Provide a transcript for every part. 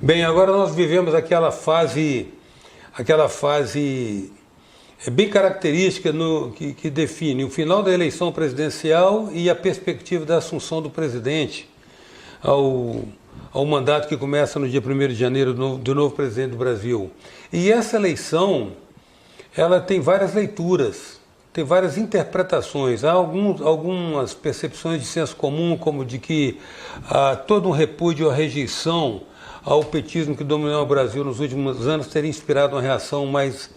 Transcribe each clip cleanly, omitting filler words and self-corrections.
Bem, agora nós vivemos aquela fase bem característica que define o final da eleição presidencial e a perspectiva da assunção do presidente ao mandato que começa no dia 1º de janeiro do novo presidente do Brasil. E essa eleição, ela tem várias leituras, tem várias interpretações. Há algumas percepções de senso comum, como de que há todo um repúdio à rejeição ao petismo que dominou o Brasil nos últimos anos teria inspirado uma reação mais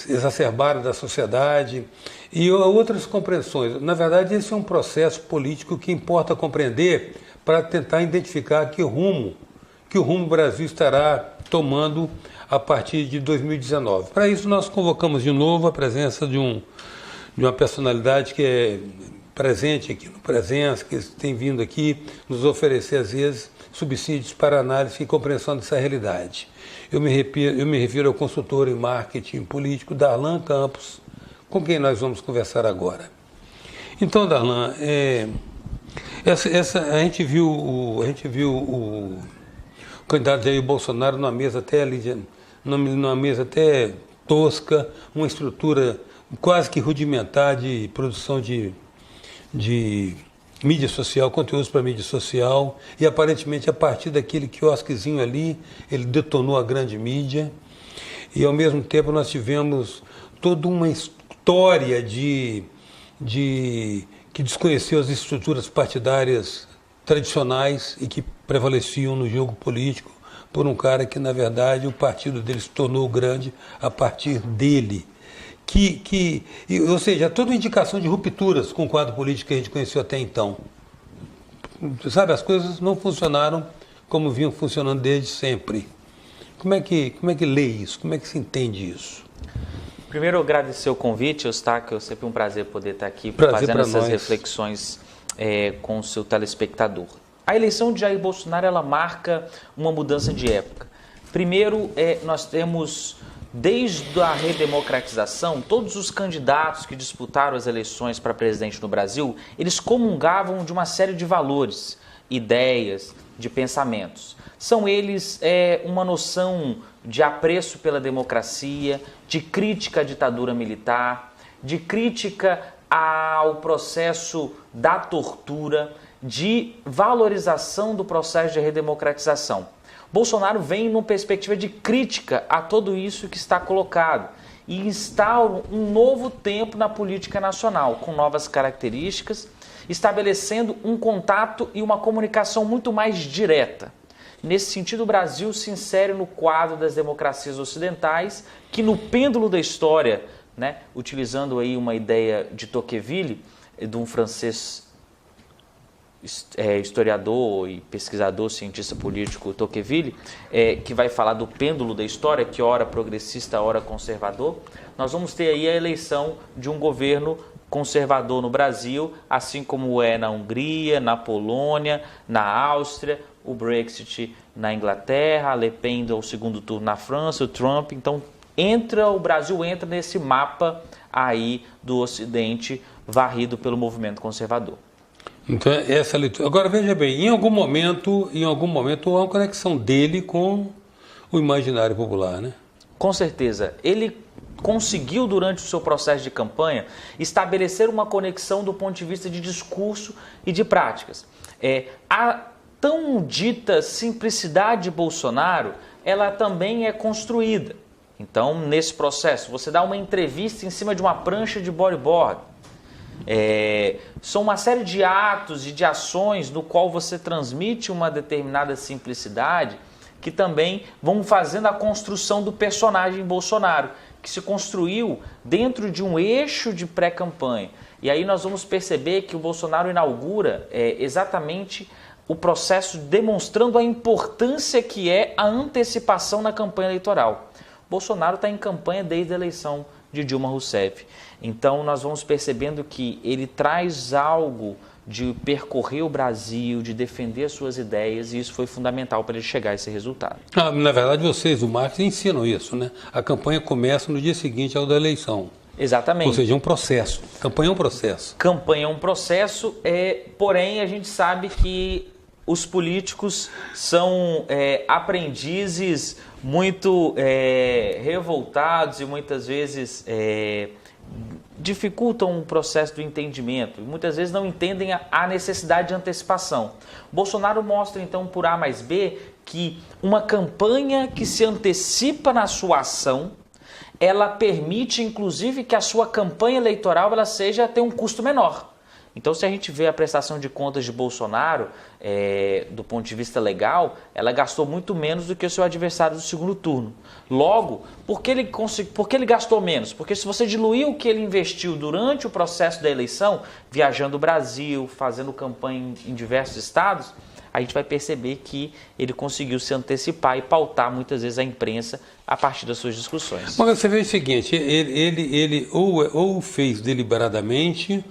exacerbada da sociedade e outras compreensões. Na verdade, esse é um processo político que importa compreender para tentar identificar que rumo o Brasil estará tomando a partir de 2019. Para isso, nós convocamos de novo a presença de uma personalidade que é presente aqui no Presença, que tem vindo aqui nos oferecer, às vezes, subsídios para análise e compreensão dessa realidade. Eu me refiro ao consultor em marketing político, Darlan Campos, com quem nós vamos conversar agora. Então, Darlan, a gente viu o candidato Jair Bolsonaro numa mesa até tosca, uma estrutura quase que rudimentar de produção de mídia social, conteúdos para mídia social, e aparentemente a partir daquele quiosquezinho ali, ele detonou a grande mídia, e ao mesmo tempo nós tivemos toda uma história que desconheceu as estruturas partidárias tradicionais e que prevaleciam no jogo político por um cara que, na verdade, o partido dele se tornou grande a partir dele. Ou seja, toda uma indicação de rupturas com o quadro político que a gente conheceu até então. Sabe, as coisas não funcionaram como vinham funcionando desde sempre. Como é que lê isso? Como é que se entende isso? Primeiro, agradecer o convite, Eustáquio. É sempre um prazer poder estar aqui fazendo essas reflexões com o seu telespectador. A eleição de Jair Bolsonaro, ela marca uma mudança de época. Primeiro, nós temos, desde a redemocratização, todos os candidatos que disputaram as eleições para presidente no Brasil, eles comungavam de uma série de valores, ideias, de pensamentos. São eles uma noção de apreço pela democracia, de crítica à ditadura militar, de crítica ao processo da tortura, de valorização do processo de redemocratização. Bolsonaro vem numa perspectiva de crítica a tudo isso que está colocado e instaura um novo tempo na política nacional, com novas características, estabelecendo um contato e uma comunicação muito mais direta. Nesse sentido, o Brasil se insere no quadro das democracias ocidentais, que no pêndulo da história, utilizando aí uma ideia de Tocqueville, de um francês historiador e pesquisador, cientista político Tocqueville, que vai falar do pêndulo da história, que ora progressista, ora conservador. Nós vamos ter aí a eleição de um governo conservador no Brasil, assim como é na Hungria, na Polônia, na Áustria, o Brexit na Inglaterra, a Le Pen ao segundo turno na França, o Trump. Então, o Brasil entra nesse mapa aí do Ocidente varrido pelo movimento conservador. Então, essa leitura. Agora, veja bem, em algum momento há uma conexão dele com o imaginário popular, né? Com certeza. Ele conseguiu, durante o seu processo de campanha, estabelecer uma conexão do ponto de vista de discurso e de práticas. A tão dita simplicidade de Bolsonaro, ela também é construída. Então, nesse processo, você dá uma entrevista em cima de uma prancha de bodyboard. São uma série de atos e de ações no qual você transmite uma determinada simplicidade que também vão fazendo a construção do personagem Bolsonaro, que se construiu dentro de um eixo de pré-campanha. E aí nós vamos perceber que o Bolsonaro inaugura exatamente o processo demonstrando a importância que é a antecipação na campanha eleitoral. Bolsonaro está em campanha desde a eleição de Dilma Rousseff. Então nós vamos percebendo que ele traz algo de percorrer o Brasil, de defender as suas ideias, e isso foi fundamental para ele chegar a esse resultado. Na verdade, vocês do marketing ensinam isso, né? A campanha começa no dia seguinte ao da eleição. Exatamente. Ou seja, é um processo. Campanha é um processo. Campanha é um processo, porém a gente sabe que os políticos são aprendizes muito revoltados e muitas vezes dificultam o processo do entendimento. Muitas vezes não entendem a necessidade de antecipação. Bolsonaro mostra então por A mais B que uma campanha que se antecipa na sua ação, ela permite inclusive que a sua campanha eleitoral ela tenha um custo menor. Então, se a gente vê a prestação de contas de Bolsonaro, do ponto de vista legal, ela gastou muito menos do que o seu adversário do segundo turno. Logo, por que ele gastou menos? Porque se você diluir o que ele investiu durante o processo da eleição, viajando o Brasil, fazendo campanha em diversos estados, a gente vai perceber que ele conseguiu se antecipar e pautar muitas vezes a imprensa a partir das suas discussões. Mas você vê o seguinte, ele ou fez deliberadamente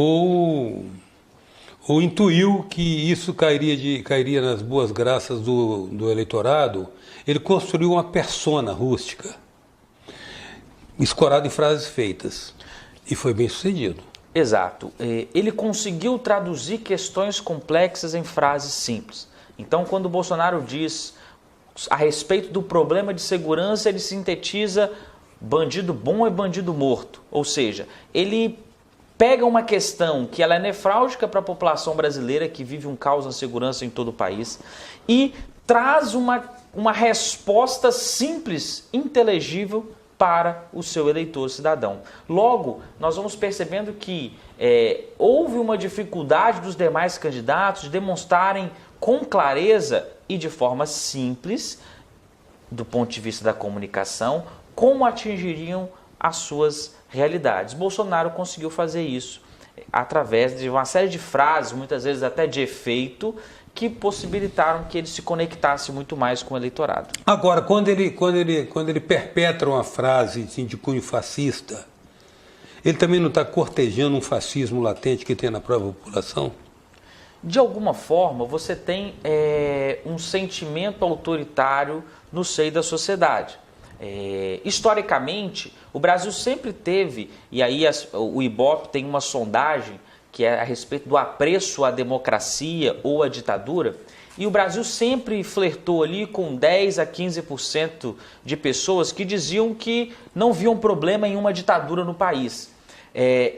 ou intuiu que isso cairia nas boas graças do eleitorado. Ele construiu uma persona rústica, escorada em frases feitas, e foi bem sucedido. Exato. Ele conseguiu traduzir questões complexas em frases simples. Então, quando o Bolsonaro diz a respeito do problema de segurança, ele sintetiza bandido bom é bandido morto. Ou seja, ele pega uma questão que ela é nefrálgica para a população brasileira, que vive um caos na segurança em todo o país, e traz uma resposta simples, inteligível para o seu eleitor cidadão. Logo, nós vamos percebendo que houve uma dificuldade dos demais candidatos de demonstrarem com clareza e de forma simples, do ponto de vista da comunicação, como atingiriam as suas realidades. Bolsonaro conseguiu fazer isso através de uma série de frases, muitas vezes até de efeito, que possibilitaram que ele se conectasse muito mais com o eleitorado. Agora, quando ele perpetra uma frase assim, de cunho fascista, ele também não está cortejando um fascismo latente que tem na própria população? De alguma forma, você tem um sentimento autoritário no seio da sociedade. Historicamente, o Brasil sempre teve, e aí o Ibope tem uma sondagem que é a respeito do apreço à democracia ou à ditadura, e o Brasil sempre flertou ali com 10 a 15% de pessoas que diziam que não viam problema em uma ditadura no país.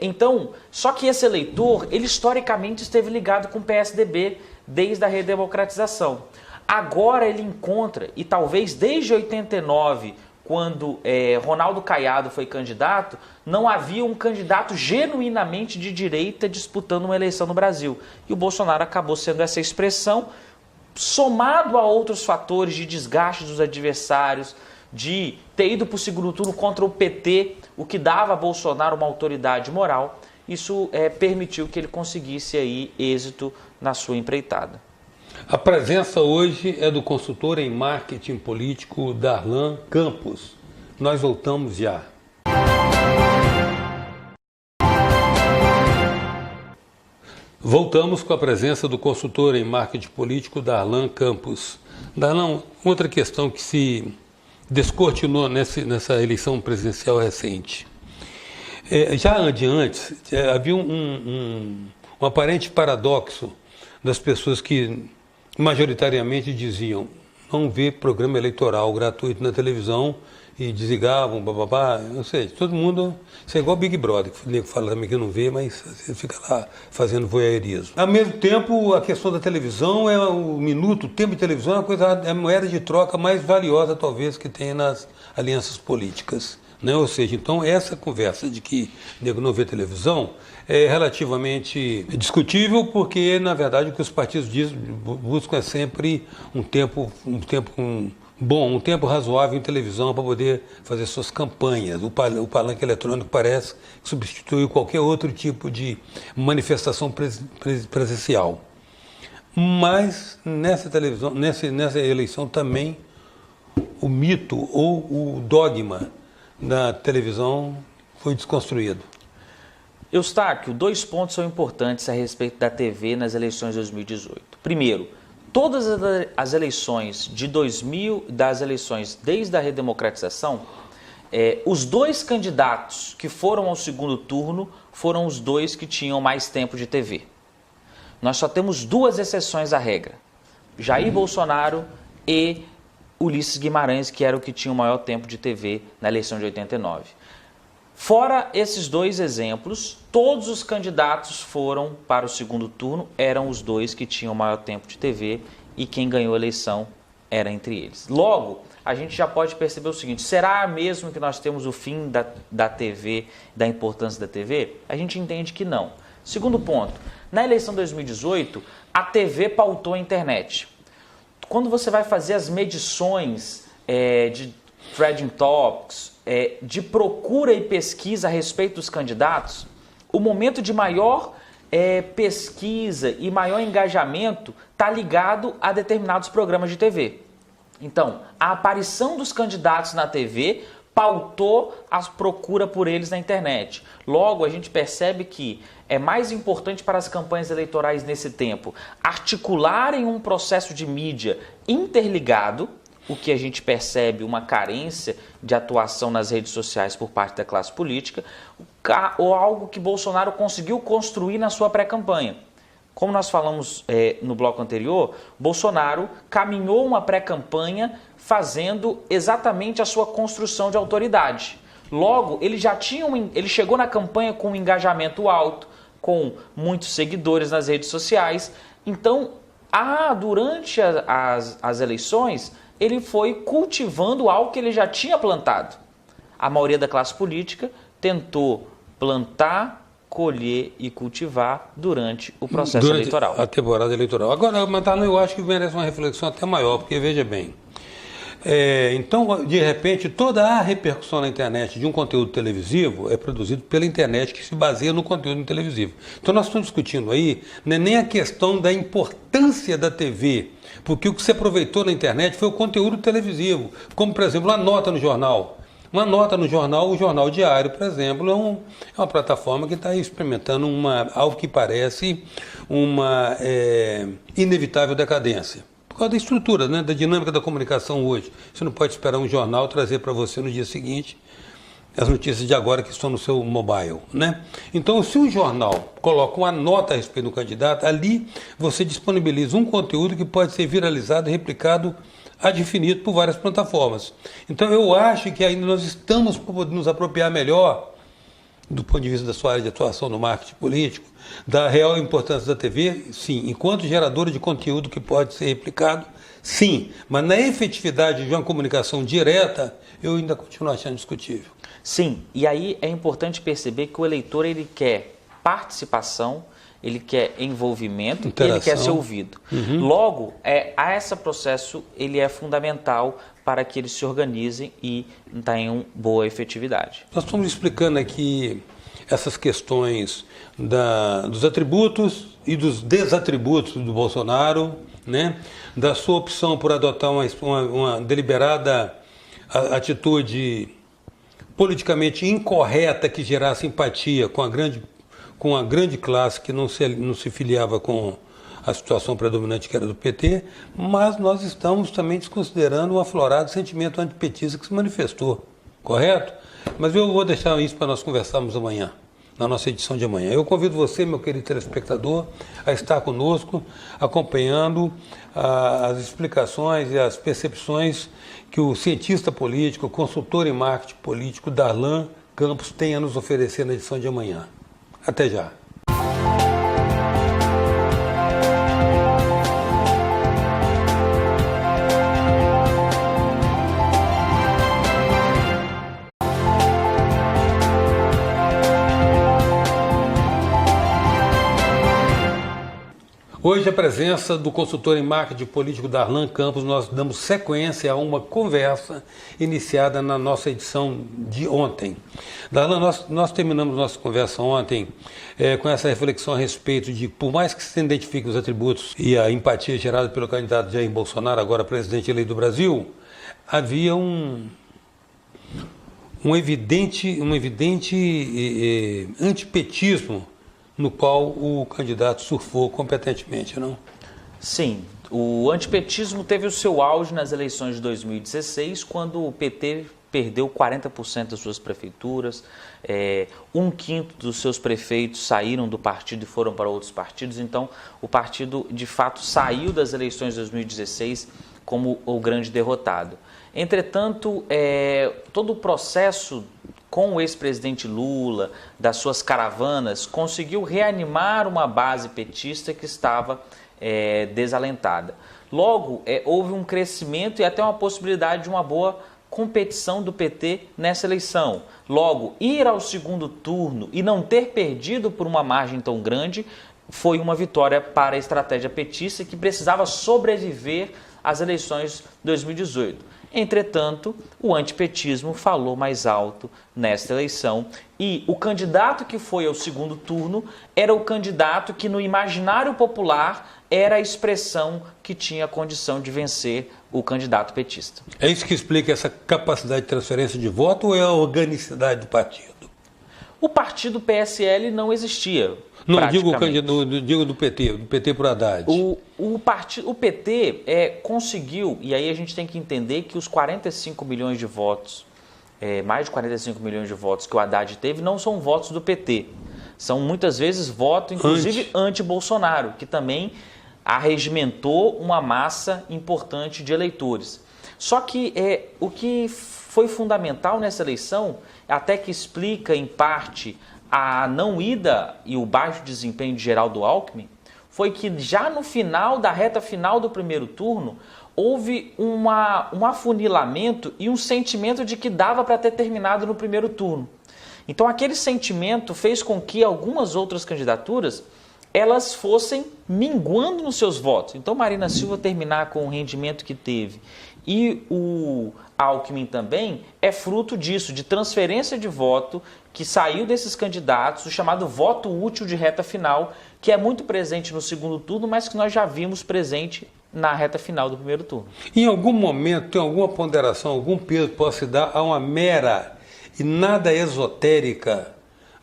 Então, só que esse eleitor, ele historicamente esteve ligado com o PSDB desde a redemocratização. Agora ele encontra, e talvez desde 89, quando Ronaldo Caiado foi candidato, não havia um candidato genuinamente de direita disputando uma eleição no Brasil. E o Bolsonaro acabou sendo essa expressão, somado a outros fatores de desgaste dos adversários, de ter ido para o segundo turno contra o PT, o que dava a Bolsonaro uma autoridade moral. Isso permitiu que ele conseguisse aí êxito na sua empreitada. A presença hoje é do consultor em marketing político Darlan Campos. Nós voltamos já. Voltamos com a presença do consultor em marketing político Darlan Campos. Darlan, outra questão que se descortinou nessa eleição presidencial recente. Já antes, havia um aparente paradoxo das pessoas que majoritariamente diziam não ver programa eleitoral gratuito na televisão e desligavam, bababá, não sei, todo mundo, isso é igual Big Brother, que o nego fala também que não vê, mas você fica lá fazendo voyeurismo. Ao mesmo tempo, a questão da televisão, o tempo de televisão é a moeda de troca mais valiosa, talvez, que tem nas alianças políticas. Né? Ou seja, então essa conversa de que o nego não vê televisão é relativamente discutível, porque na verdade o que os partidos buscam é sempre um tempo bom, um tempo razoável em televisão para poder fazer suas campanhas. O palanque eletrônico parece que substituiu qualquer outro tipo de manifestação presencial. Mas nessa televisão, nessa eleição também o mito ou o dogma da televisão foi desconstruído. Eustáquio, 2 pontos são importantes a respeito da TV nas eleições de 2018. Primeiro, todas as eleições das eleições desde a redemocratização, os 2 candidatos que foram ao segundo turno foram os 2 que tinham mais tempo de TV. nós só temos 2 exceções à regra. Jair Bolsonaro e Ulisses Guimarães, que era o que tinha o maior tempo de TV na eleição de 89. Fora esses 2 exemplos, todos os candidatos foram para o segundo turno, eram os 2 que tinham o maior tempo de TV e quem ganhou a eleição era entre eles. Logo, a gente já pode perceber o seguinte, será mesmo que nós temos o fim da TV, da importância da TV? A gente entende que não. Segundo ponto, na eleição de 2018, a TV pautou a internet. Quando você vai fazer as medições de Trending Topics, de procura e pesquisa a respeito dos candidatos, o momento de maior pesquisa e maior engajamento está ligado a determinados programas de TV. Então, a aparição dos candidatos na TV pautou a procura por eles na internet. Logo, a gente percebe que é mais importante para as campanhas eleitorais nesse tempo articularem um processo de mídia interligado, o que a gente percebe uma carência de atuação nas redes sociais por parte da classe política, ou algo que Bolsonaro conseguiu construir na sua pré-campanha. Como nós falamos no bloco anterior, Bolsonaro caminhou uma pré-campanha fazendo exatamente a sua construção de autoridade. Logo, ele chegou na campanha com um engajamento alto, com muitos seguidores nas redes sociais. Então, durante as eleições, ele foi cultivando algo que ele já tinha plantado. A maioria da classe política tentou plantar, colher e cultivar durante o processo eleitoral. A temporada eleitoral. Agora, Matarno, eu acho que merece uma reflexão até maior, porque veja bem, então, de repente, toda a repercussão na internet de um conteúdo televisivo é produzido pela internet que se baseia no conteúdo televisivo. Então, nós estamos discutindo aí, não é nem a questão da importância da TV, porque o que se aproveitou na internet foi o conteúdo televisivo, como, por exemplo, a nota no jornal. Uma nota no jornal, o Jornal Diário, por exemplo, é uma plataforma que está experimentando algo que parece uma inevitável decadência. Por causa da estrutura, né, da dinâmica da comunicação hoje. Você não pode esperar um jornal trazer para você no dia seguinte as notícias de agora que estão no seu mobile, né? Então, se o jornal coloca uma nota a respeito do candidato, ali você disponibiliza um conteúdo que pode ser viralizado e replicado ad infinito por várias plataformas. Então, eu acho que ainda nós estamos podendo nos apropriar melhor, do ponto de vista da sua área de atuação no marketing político, da real importância da TV, sim, enquanto geradora de conteúdo que pode ser replicado, sim, mas na efetividade de uma comunicação direta, eu ainda continuo achando discutível. Sim, e aí é importante perceber que o eleitor ele quer participação, ele quer envolvimento, interação. Ele quer ser ouvido. Logo, esse processo ele é fundamental para que eles se organizem e tenham boa efetividade. Nós estamos explicando aqui essas questões dos atributos e dos desatributos do Bolsonaro, né? Da sua opção por adotar uma deliberada atitude politicamente incorreta que gerasse simpatia com a grande classe que não se filiava com a situação predominante que era do PT, mas nós estamos também desconsiderando o aflorado sentimento antipetista que se manifestou, correto? Mas eu vou deixar isso para nós conversarmos amanhã, na nossa edição de amanhã. Eu convido você, meu querido telespectador, a estar conosco, acompanhando as explicações e as percepções que o cientista político, consultor em marketing político, Darlan Campos, tem a nos oferecer na edição de amanhã. Até já. Hoje, a presença do consultor em marketing político Darlan Campos, nós damos sequência a uma conversa iniciada na nossa edição de ontem. Darlan, nós terminamos nossa conversa ontem com essa reflexão a respeito de, por mais que se identifiquem os atributos e a empatia gerada pelo candidato Jair Bolsonaro, agora presidente eleito do Brasil, havia um evidente antipetismo no qual o candidato surfou competentemente, não? Sim, o antipetismo teve o seu auge nas eleições de 2016, quando o PT perdeu 40% das suas prefeituras, 1/5 dos seus prefeitos saíram do partido e foram para outros partidos, então o partido de fato saiu das eleições de 2016 como o grande derrotado. Entretanto, todo o processo com o ex-presidente Lula, das suas caravanas, conseguiu reanimar uma base petista que estava desalentada. Logo, houve um crescimento e até uma possibilidade de uma boa competição do PT nessa eleição. Logo, ir ao segundo turno e não ter perdido por uma margem tão grande foi uma vitória para a estratégia petista que precisava sobreviver às eleições de 2018. Entretanto, o antipetismo falou mais alto nesta eleição e o candidato que foi ao segundo turno era o candidato que no imaginário popular era a expressão que tinha a condição de vencer o candidato petista. É isso que explica essa capacidade de transferência de voto ou é a organicidade do partido? O partido PSL não existia. Não, digo do PT por Haddad. O PT conseguiu, e aí a gente tem que entender que os 45 milhões de votos, mais de 45 milhões de votos que o Haddad teve, não são votos do PT. São muitas vezes votos, inclusive, anti-Bolsonaro, que também arregimentou uma massa importante de eleitores. Só que o que foi fundamental nessa eleição, até que explica em parte a não ida e o baixo desempenho de Geraldo Alckmin, foi que já no final da reta final do primeiro turno, houve um afunilamento e um sentimento de que dava para ter terminado no primeiro turno. Então aquele sentimento fez com que algumas outras candidaturas elas fossem minguando nos seus votos. Então Marina Silva terminar com o rendimento que teve e o Alckmin também é fruto disso, de transferência de voto que saiu desses candidatos, o chamado voto útil de reta final, que é muito presente no segundo turno, mas que nós já vimos presente na reta final do primeiro turno. Em algum momento tem alguma ponderação, algum peso que possa se dar a uma mera e nada esotérica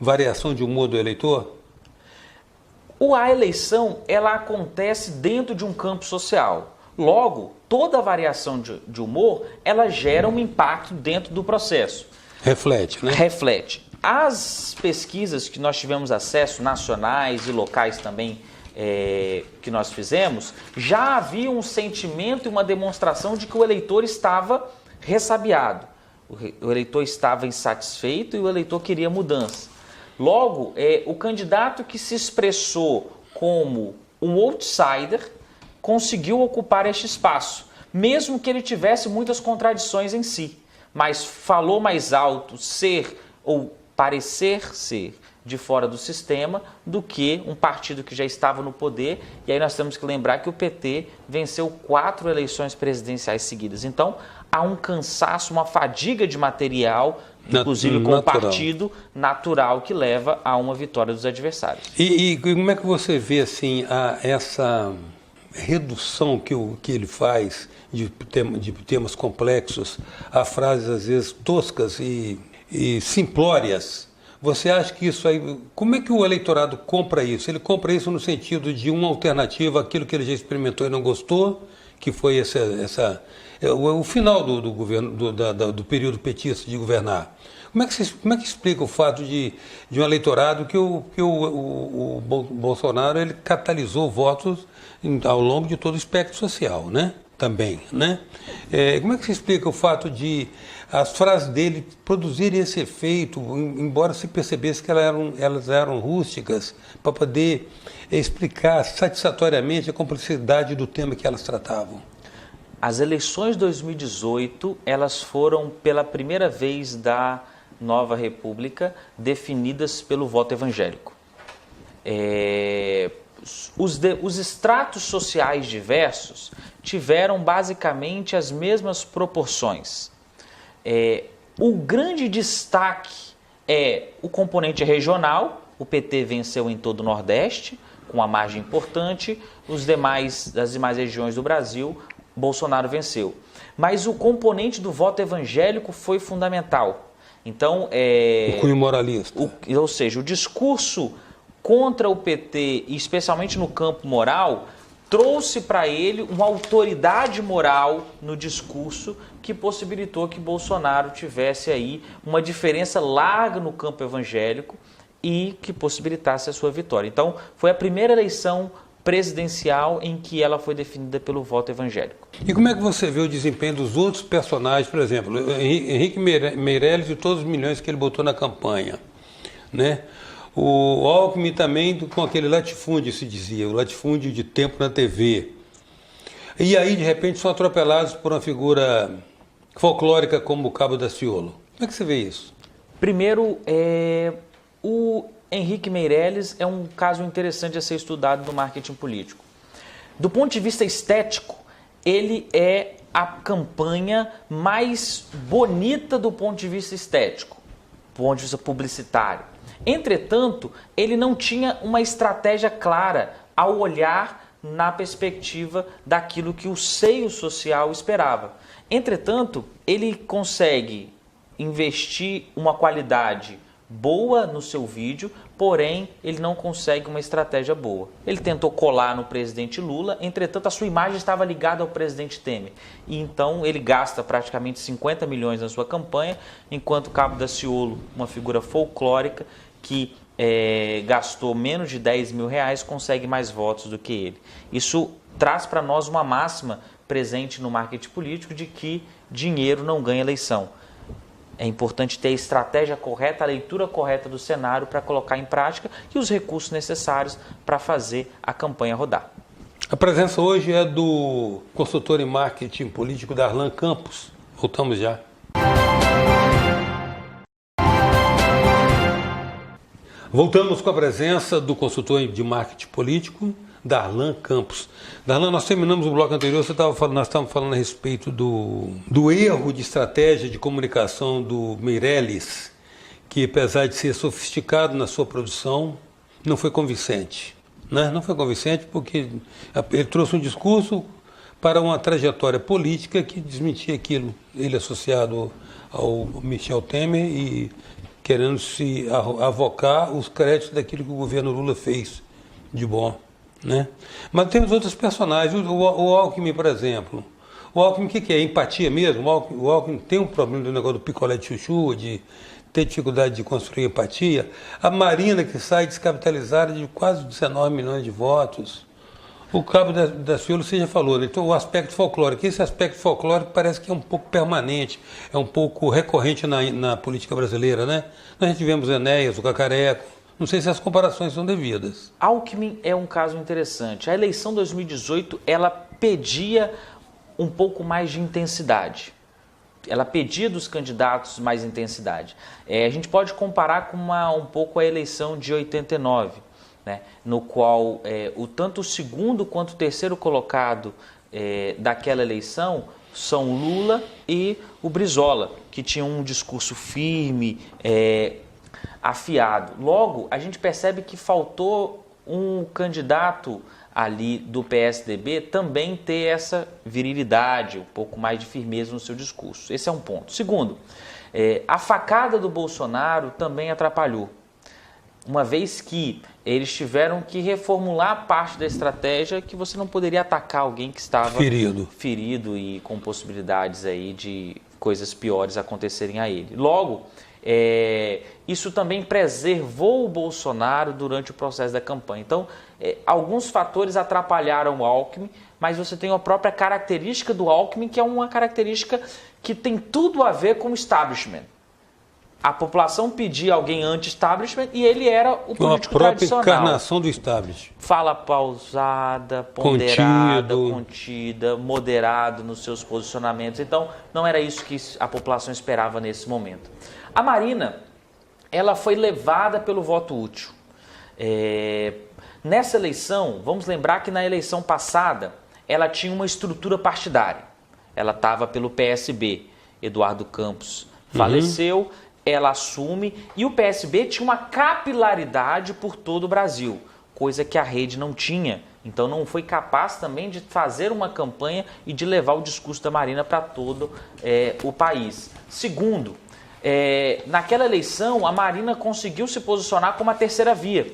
variação de humor do eleitor? A eleição ela acontece dentro de um campo social. Logo, toda variação de humor, ela gera um impacto dentro do processo. Reflete, né? Reflete. As pesquisas que nós tivemos acesso, nacionais e locais também, que nós fizemos, já havia um sentimento e uma demonstração de que o eleitor estava ressabiado. O eleitor estava insatisfeito e o eleitor queria mudança. Logo, o candidato que se expressou como um outsider conseguiu ocupar este espaço, mesmo que ele tivesse muitas contradições em si, mas falou mais alto ser ou parecer ser de fora do sistema do que um partido que já estava no poder. E aí nós temos que lembrar que o PT venceu 4 eleições presidenciais seguidas. Então, há um cansaço, uma fadiga de material, inclusive com o partido natural, que leva a uma vitória dos adversários. E como é que você vê assim, essa redução que ele faz de temas complexos a frases às vezes toscas e simplórias? Você acha que isso aí... Como é que o eleitorado compra isso? Ele compra isso no sentido de uma alternativa àquilo que ele já experimentou e não gostou, que foi o final do governo, do período petista de governar. Como é que explica o fato de um eleitorado que o Bolsonaro ele catalisou votos ao longo de todo o espectro social, né? Também, né? Como é que se explica o fato de as frases dele produzirem esse efeito, embora se percebesse que elas eram rústicas, para poder explicar satisfatoriamente a complexidade do tema que elas tratavam? As eleições de 2018, elas foram pela primeira vez da nova república definidas pelo voto evangélico. Os estratos sociais diversos tiveram basicamente as mesmas proporções. O grande destaque é o componente regional. O PT venceu em todo o Nordeste, com uma margem importante. Das demais regiões do Brasil, Bolsonaro venceu. Mas o componente do voto evangélico foi fundamental. Então, o cunho moralista. Ou seja, o discurso contra o PT, e especialmente no campo moral, trouxe para ele uma autoridade moral no discurso que possibilitou que Bolsonaro tivesse aí uma diferença larga no campo evangélico e que possibilitasse a sua vitória. Então, foi a primeira eleição presidencial em que ela foi definida pelo voto evangélico. E como é que você vê o desempenho dos outros personagens, por exemplo, Henrique Meirelles e todos os milhões que ele botou na campanha, né? O Alckmin também com aquele latifúndio, se dizia, o latifúndio de tempo na TV. E aí, de repente, são atropelados por uma figura folclórica como o Cabo Daciolo. Como é que você vê isso? Primeiro, o Henrique Meirelles é um caso interessante a ser estudado no marketing político. Do ponto de vista estético, ele é a campanha mais bonita do ponto de vista estético, do ponto de vista publicitário. Entretanto, ele não tinha uma estratégia clara ao olhar na perspectiva daquilo que o seio social esperava. Entretanto, ele consegue investir uma qualidade boa no seu vídeo, porém ele não consegue uma estratégia boa. Ele tentou colar no presidente Lula, entretanto a sua imagem estava ligada ao presidente Temer. E então ele gasta praticamente 50 milhões na sua campanha, enquanto Cabo Daciolo, uma figura folclórica que gastou menos de 10 mil reais, consegue mais votos do que ele. Isso traz para nós uma máxima presente no marketing político de que dinheiro não ganha eleição. É importante ter a estratégia correta, a leitura correta do cenário para colocar em prática e os recursos necessários para fazer a campanha rodar. A presença hoje é do consultor em marketing político Darlan Campos. Voltamos já. Voltamos com a presença do consultor de marketing político Darlan Campos. Darlan, nós terminamos o bloco anterior, nós estávamos falando a respeito do erro de estratégia de comunicação do Meirelles, que apesar de ser sofisticado na sua produção, não foi convincente. Né? Não foi convincente porque ele trouxe um discurso para uma trajetória política que desmentia aquilo. Ele associado ao Michel Temer e querendo se avocar os créditos daquilo que o governo Lula fez de bom. Né? Mas temos outros personagens, o Alckmin, por exemplo. O Alckmin, o que é? Empatia mesmo? O Alckmin tem um problema do negócio do picolé de chuchu, de ter dificuldade de construir empatia. A Marina, que sai descapitalizada de quase 19 milhões de votos. O Cabo Daciolo, você já falou, né? Então o aspecto folclórico. Esse aspecto folclórico parece que é um pouco permanente, é um pouco recorrente na política brasileira, né? Nós já tivemos Enéas, o Cacareco. Não sei se as comparações são devidas. Alckmin é um caso interessante. A eleição 2018, ela pedia um pouco mais de intensidade. Ela pedia dos candidatos mais intensidade. A gente pode comparar com um pouco a eleição de 89, né, no qual tanto o segundo quanto o terceiro colocado daquela eleição são Lula e o Brizola, que tinham um discurso firme, afiado. Logo, a gente percebe que faltou um candidato ali do PSDB também ter essa virilidade, um pouco mais de firmeza no seu discurso. Esse é um ponto. Segundo, a facada do Bolsonaro também atrapalhou, uma vez que eles tiveram que reformular parte da estratégia, que você não poderia atacar alguém que estava ferido e com possibilidades aí de coisas piores acontecerem a ele. Logo, isso também preservou o Bolsonaro durante o processo da campanha. Então, alguns fatores atrapalharam o Alckmin, mas você tem a própria característica do Alckmin, que é uma característica que tem tudo a ver com o establishment. A população pedia alguém anti-establishment e ele era o político tradicional. A própria encarnação do establishment. Fala pausada, ponderada, contida, moderado nos seus posicionamentos. Então, não era isso que a população esperava nesse momento. A Marina, ela foi levada pelo voto útil. Nessa eleição, vamos lembrar que na eleição passada, ela tinha uma estrutura partidária. Ela estava pelo PSB. Eduardo Campos faleceu, ela assume, e o PSB tinha uma capilaridade por todo o Brasil, coisa que a rede não tinha. Então não foi capaz também de fazer uma campanha e de levar o discurso da Marina para todo o país. Segundo, naquela eleição, a Marina conseguiu se posicionar como a terceira via,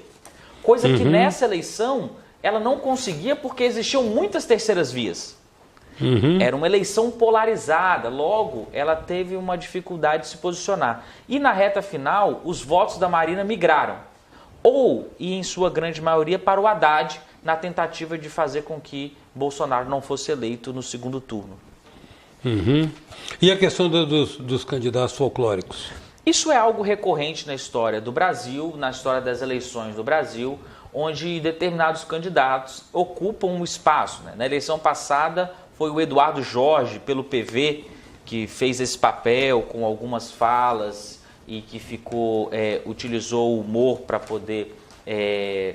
coisa que nessa eleição ela não conseguia porque existiam muitas terceiras vias. Uhum. Era uma eleição polarizada, logo ela teve uma dificuldade de se posicionar. E na reta final, os votos da Marina migraram, ou, e em sua grande maioria, para o Haddad, na tentativa de fazer com que Bolsonaro não fosse eleito no segundo turno. Uhum. E a questão dos candidatos folclóricos? Isso é algo recorrente na história do Brasil, na história das eleições do Brasil, onde determinados candidatos ocupam um espaço, né? Na eleição passada foi o Eduardo Jorge, pelo PV, que fez esse papel com algumas falas e que utilizou o humor para poder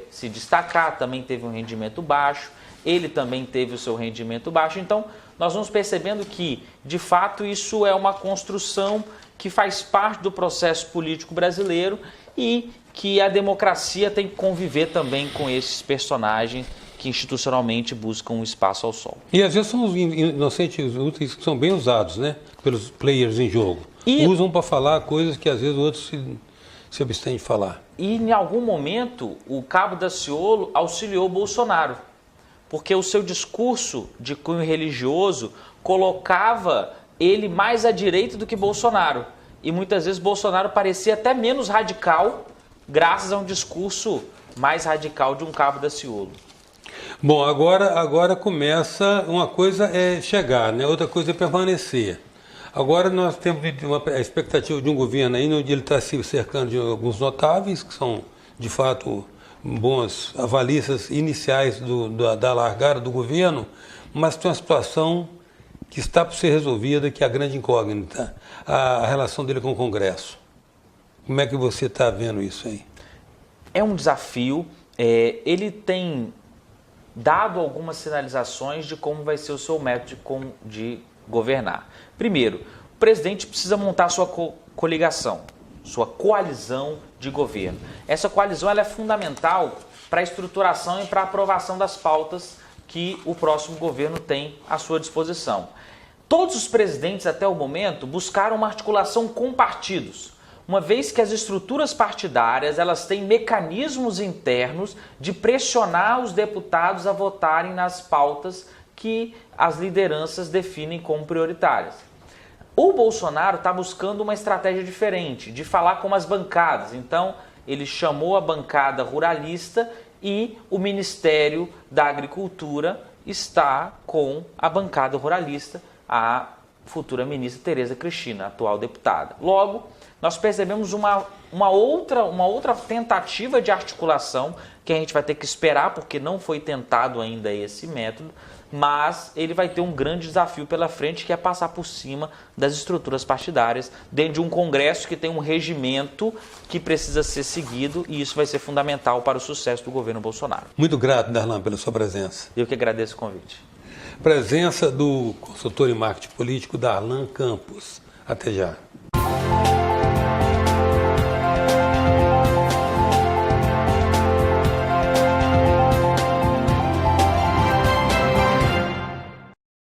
se destacar, também teve um rendimento baixo, ele também teve o seu rendimento baixo. Então, nós vamos percebendo que, de fato, isso é uma construção que faz parte do processo político brasileiro e que a democracia tem que conviver também com esses personagens que institucionalmente buscam um espaço ao sol. E às vezes são os inocentes úteis que são bem usados, né? Pelos players em jogo. Usam para falar coisas que às vezes outros se abstêm de falar. E em algum momento o Cabo Daciolo auxiliou Bolsonaro, porque o seu discurso de cunho religioso colocava ele mais à direita do que Bolsonaro. E muitas vezes Bolsonaro parecia até menos radical, graças a um discurso mais radical de um Cabo Daciolo. Bom, agora começa, uma coisa é chegar, né? Outra coisa é permanecer. Agora nós temos a expectativa de um governo aí, onde ele está se cercando de alguns notáveis, que são, de fato, bons avalistas iniciais da largada do governo, mas tem uma situação que está por ser resolvida, que é a grande incógnita, a relação dele com o Congresso. Como é que você está vendo isso aí? É um desafio. Ele tem dado algumas sinalizações de como vai ser o seu método de governar. Primeiro, o presidente precisa montar sua coligação, sua coalizão de governo. Essa coalizão ela é fundamental para a estruturação e para a aprovação das pautas que o próximo governo tem à sua disposição. Todos os presidentes até o momento buscaram uma articulação com partidos, uma vez que as estruturas partidárias elas têm mecanismos internos de pressionar os deputados a votarem nas pautas que as lideranças definem como prioritárias. O Bolsonaro está buscando uma estratégia diferente, de falar com as bancadas. Então, ele chamou a bancada ruralista e o Ministério da Agricultura está com a bancada ruralista, a futura ministra Tereza Cristina, atual deputada. Logo, nós percebemos uma outra tentativa de articulação que a gente vai ter que esperar, porque não foi tentado ainda esse método, mas ele vai ter um grande desafio pela frente, que é passar por cima das estruturas partidárias, dentro de um Congresso que tem um regimento que precisa ser seguido, e isso vai ser fundamental para o sucesso do governo Bolsonaro. Muito grato, Darlan, pela sua presença. Eu que agradeço o convite. Presença do consultor em marketing político, Darlan Campos. Até já.